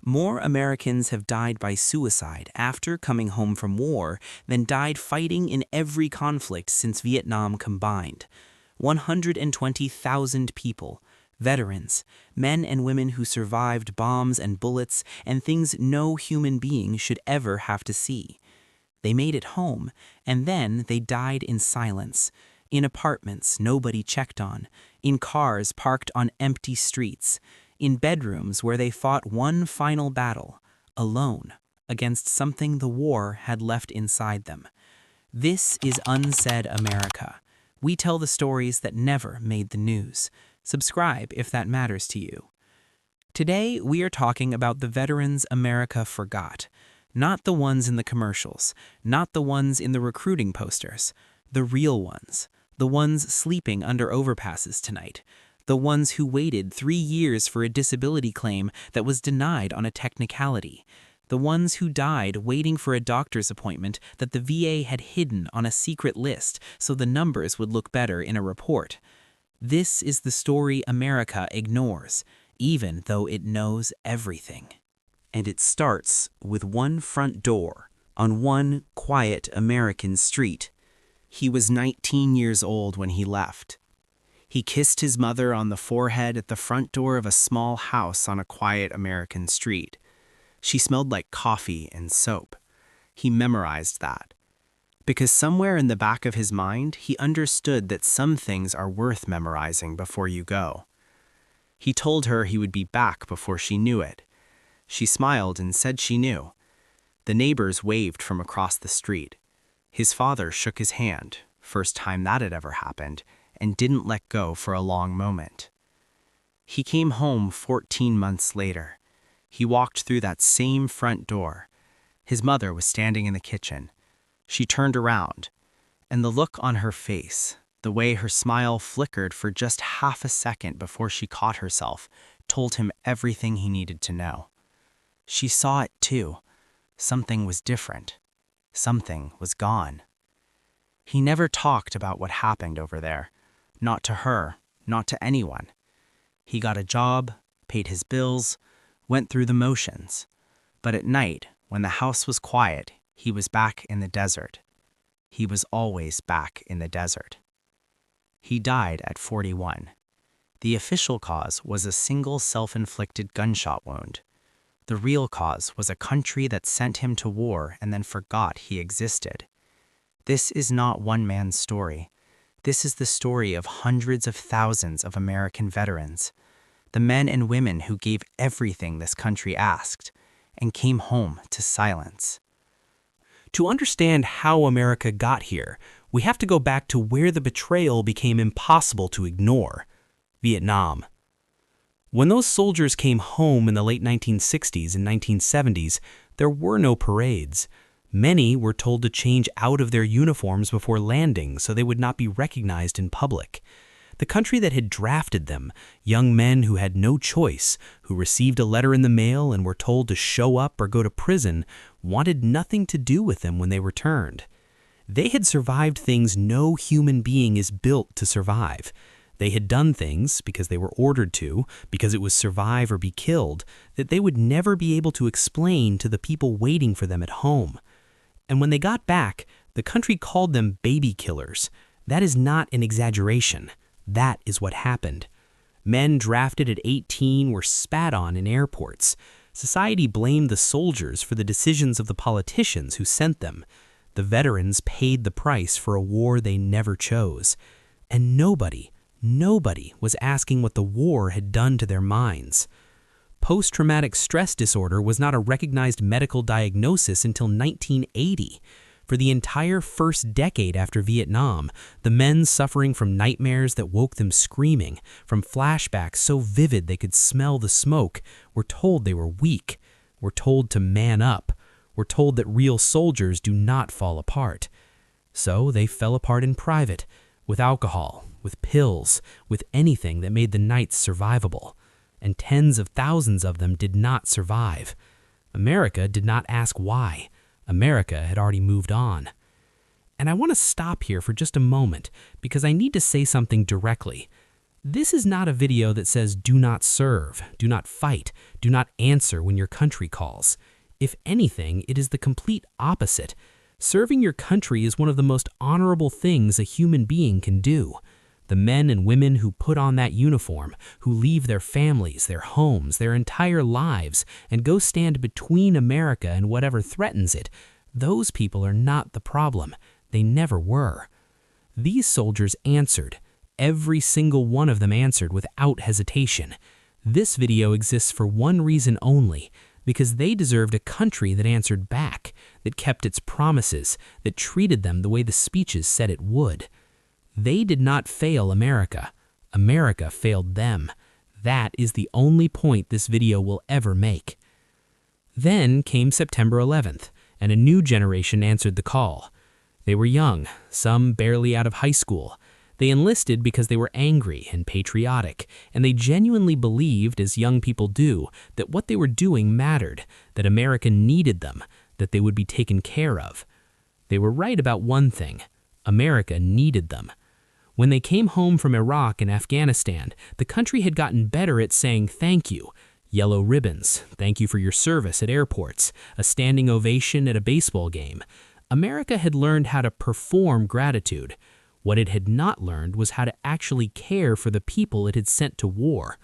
More Americans have died by suicide after coming home from war than died fighting in every conflict since Vietnam combined. 120,000 people, veterans, men and women who survived bombs and bullets and things no human being should ever have to see. They made it home, and then they died in silence, in apartments nobody checked on, in cars parked on empty streets, in bedrooms where they fought one final battle, alone, against something the war had left inside them. This is Unsaid America. We tell the stories that never made the news. Subscribe if that matters to you. Today, we are talking about the veterans America forgot. Not the ones in the commercials, not the ones in the recruiting posters. The real ones. The ones sleeping under overpasses tonight. The ones who waited 3 years for a disability claim that was denied on a technicality. The ones who died waiting for a doctor's appointment that the VA had hidden on a secret list so the numbers would look better in a report. This is the story America ignores, even though it knows everything. And it starts with one front door on one quiet American street. He was 19 years old when he left. He kissed his mother on the forehead at the front door of a small house on a quiet American street. She smelled like coffee and soap. He memorized that. Because somewhere in the back of his mind, he understood that some things are worth memorizing before you go. He told her he would be back before she knew it. She smiled and said she knew. The neighbors waved from across the street. His father shook his hand, first time that had ever happened, and didn't let go for a long moment. He came home 14 months later. He walked through that same front door. His mother was standing in the kitchen. She turned around, and the look on her face, the way her smile flickered for just half a second before she caught herself, told him everything he needed to know. She saw it too. Something was different. Something was gone. He never talked about what happened over there. Not to her, not to anyone. He got a job, paid his bills, went through the motions. But at night, when the house was quiet, he was back in the desert. He was always back in the desert. He died at 41. The official cause was a single self-inflicted gunshot wound. The real cause was a country that sent him to war and then forgot he existed. This is not one man's story. This is the story of hundreds of thousands of American veterans, the men and women who gave everything this country asked and came home to silence. To understand how America got here, we have to go back to where the betrayal became impossible to ignore: Vietnam. When those soldiers came home in the late 1960s and 1970s, there were no parades. Many were told to change out of their uniforms before landing so they would not be recognized in public. The country that had drafted them, young men who had no choice, who received a letter in the mail and were told to show up or go to prison, wanted nothing to do with them when they returned. They had survived things no human being is built to survive. They had done things, because they were ordered to, because it was survive or be killed, that they would never be able to explain to the people waiting for them at home. And when they got back, the country called them baby killers. That is not an exaggeration. That is what happened. Men drafted at 18 were spat on in airports. Society blamed the soldiers for the decisions of the politicians who sent them. The veterans paid the price for a war they never chose. And nobody was asking what the war had done to their minds. Post-traumatic stress disorder was not a recognized medical diagnosis until 1980. For the entire first decade after Vietnam, the men suffering from nightmares that woke them screaming, from flashbacks so vivid they could smell the smoke, were told they were weak, were told to man up, were told that real soldiers do not fall apart. So they fell apart in private, with alcohol, with pills, with anything that made the nights survivable. And tens of thousands of them did not survive. America did not ask why. America had already moved on. And I want to stop here for just a moment because I need to say something directly. This is not a video that says do not serve, do not fight, do not answer when your country calls. If anything, it is the complete opposite. Serving your country is one of the most honorable things a human being can do. The men and women who put on that uniform, who leave their families, their homes, their entire lives, and go stand between America and whatever threatens it, those people are not the problem. They never were. These soldiers answered. Every single one of them answered without hesitation. This video exists for one reason only, because they deserved a country that answered back, that kept its promises, that treated them the way the speeches said it would. They did not fail America. America failed them. That is the only point this video will ever make. Then came September 11th, and a new generation answered the call. They were young, some barely out of high school. They enlisted because they were angry and patriotic, and they genuinely believed, as young people do, that what they were doing mattered, that America needed them, that they would be taken care of. They were right about one thing. America needed them. When they came home from Iraq and Afghanistan, the country had gotten better at saying thank you. Yellow ribbons, thank you for your service at airports, a standing ovation at a baseball game. America had learned how to perform gratitude. What it had not learned was how to actually care for the people it had sent to war.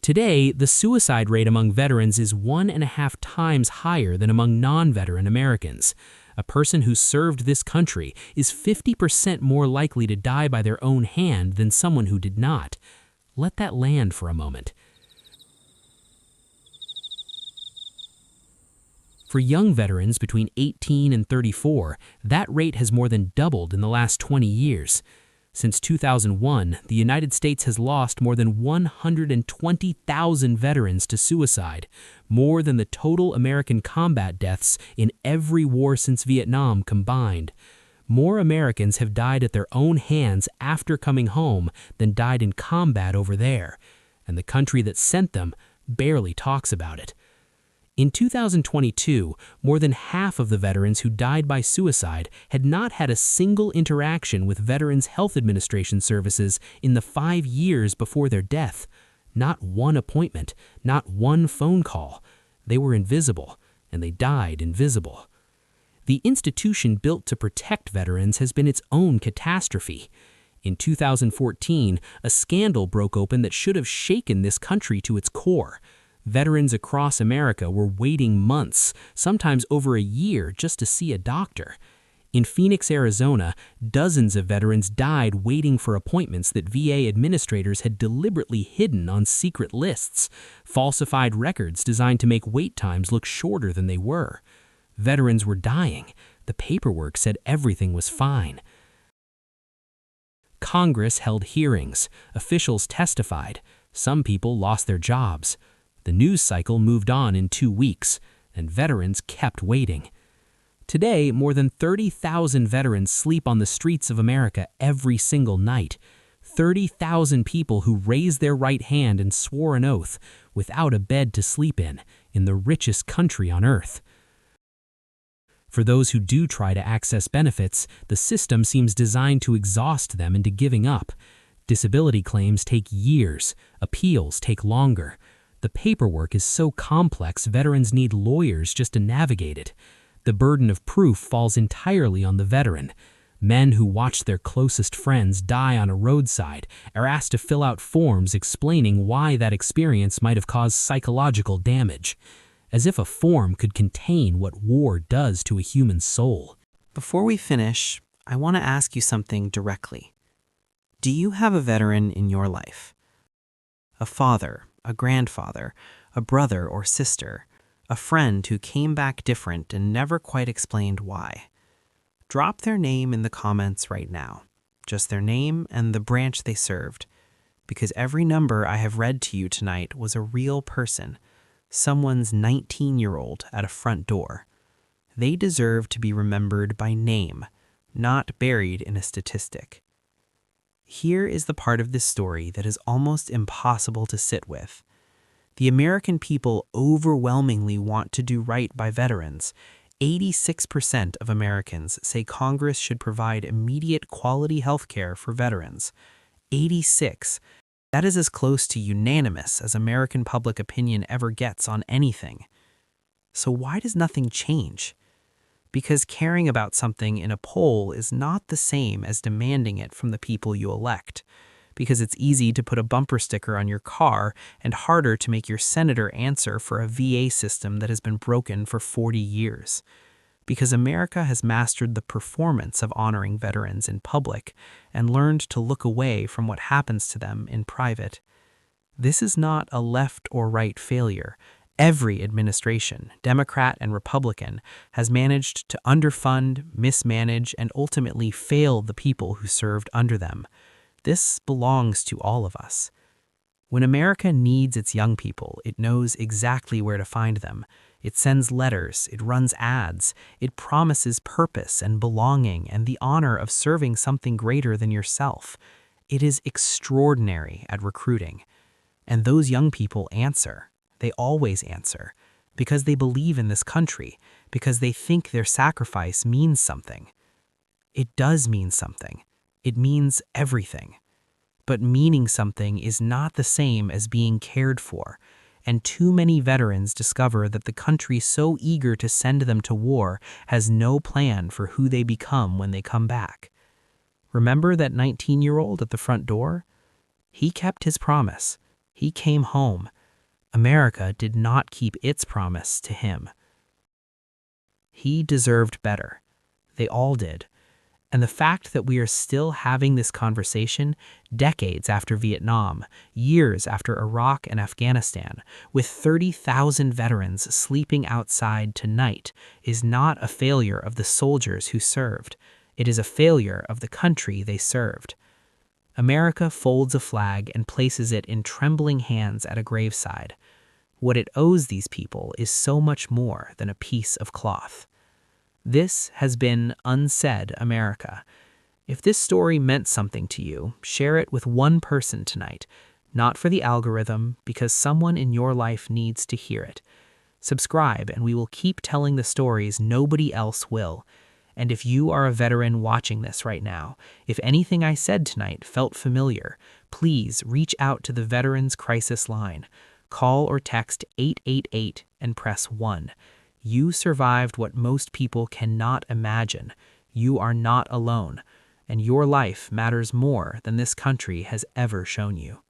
Today, the suicide rate among veterans is 1.5 times higher than among non-veteran Americans. A person who served this country is 50% more likely to die by their own hand than someone who did not. Let that land for a moment. For young veterans between 18 and 34, that rate has more than doubled in the last 20 years. Since 2001, the United States has lost more than 120,000 veterans to suicide, more than the total American combat deaths in every war since Vietnam combined. More Americans have died at their own hands after coming home than died in combat over there, and the country that sent them barely talks about it. In 2022, more than half of the veterans who died by suicide had not had a single interaction with Veterans Health Administration services in the 5 years before their death. Not one appointment, not one phone call. They were invisible, and they died invisible. The institution built to protect veterans has been its own catastrophe. In 2014, a scandal broke open that should have shaken this country to its core. Veterans across America were waiting months, sometimes over a year, just to see a doctor. In Phoenix, Arizona, dozens of veterans died waiting for appointments that VA administrators had deliberately hidden on secret lists, falsified records designed to make wait times look shorter than they were. Veterans were dying. The paperwork said everything was fine. Congress held hearings. Officials testified. Some people lost their jobs. The news cycle moved on in 2 weeks, and veterans kept waiting. Today, more than 30,000 veterans sleep on the streets of America every single night. 30,000 people who raised their right hand and swore an oath without a bed to sleep in the richest country on earth. For those who do try to access benefits, the system seems designed to exhaust them into giving up. Disability claims take years. Appeals take longer. The paperwork is so complex, veterans need lawyers just to navigate it. The burden of proof falls entirely on the veteran. Men who watch their closest friends die on a roadside are asked to fill out forms explaining why that experience might have caused psychological damage, as if a form could contain what war does to a human soul. Before we finish, I want to ask you something directly. Do you have a veteran in your life? A father, a grandfather, a brother or sister, a friend who came back different and never quite explained why. Drop their name in the comments right now, just their name and the branch they served, because every number I have read to you tonight was a real person, someone's 19-year-old at a front door. They deserve to be remembered by name, not buried in a statistic. Here is the part of this story that is almost impossible to sit with. The American people overwhelmingly want to do right by veterans. 86% of Americans say Congress should provide immediate quality health care for veterans. 86. That is as close to unanimous as American public opinion ever gets on anything. So why does nothing change? Because caring about something in a poll is not the same as demanding it from the people you elect. Because it's easy to put a bumper sticker on your car and harder to make your senator answer for a VA system that has been broken for 40 years. Because America has mastered the performance of honoring veterans in public and learned to look away from what happens to them in private. This is not a left or right failure. Every administration, Democrat and Republican, has managed to underfund, mismanage, and ultimately fail the people who served under them. This belongs to all of us. When America needs its young people, it knows exactly where to find them. It sends letters, it runs ads, it promises purpose and belonging and the honor of serving something greater than yourself. It is extraordinary at recruiting. And those young people answer. They always answer. Because they believe in this country, because they think their sacrifice means something. It does mean something. It means everything. But meaning something is not the same as being cared for, and too many veterans discover that the country so eager to send them to war has no plan for who they become when they come back. Remember that 19-year-old at the front door? He kept his promise. He came home. America did not keep its promise to him. He deserved better. They all did. And the fact that we are still having this conversation decades after Vietnam, years after Iraq and Afghanistan, with 30,000 veterans sleeping outside tonight, is not a failure of the soldiers who served. It is a failure of the country they served. America folds a flag and places it in trembling hands at a graveside. What it owes these people is so much more than a piece of cloth. This has been Unsaid America. If this story meant something to you, share it with one person tonight, not for the algorithm, because someone in your life needs to hear it. Subscribe and we will keep telling the stories nobody else will. And if you are a veteran watching this right now, if anything I said tonight felt familiar, please reach out to the Veterans Crisis Line. Call or text 888 and press 1. You survived what most people cannot imagine. You are not alone, and your life matters more than this country has ever shown you.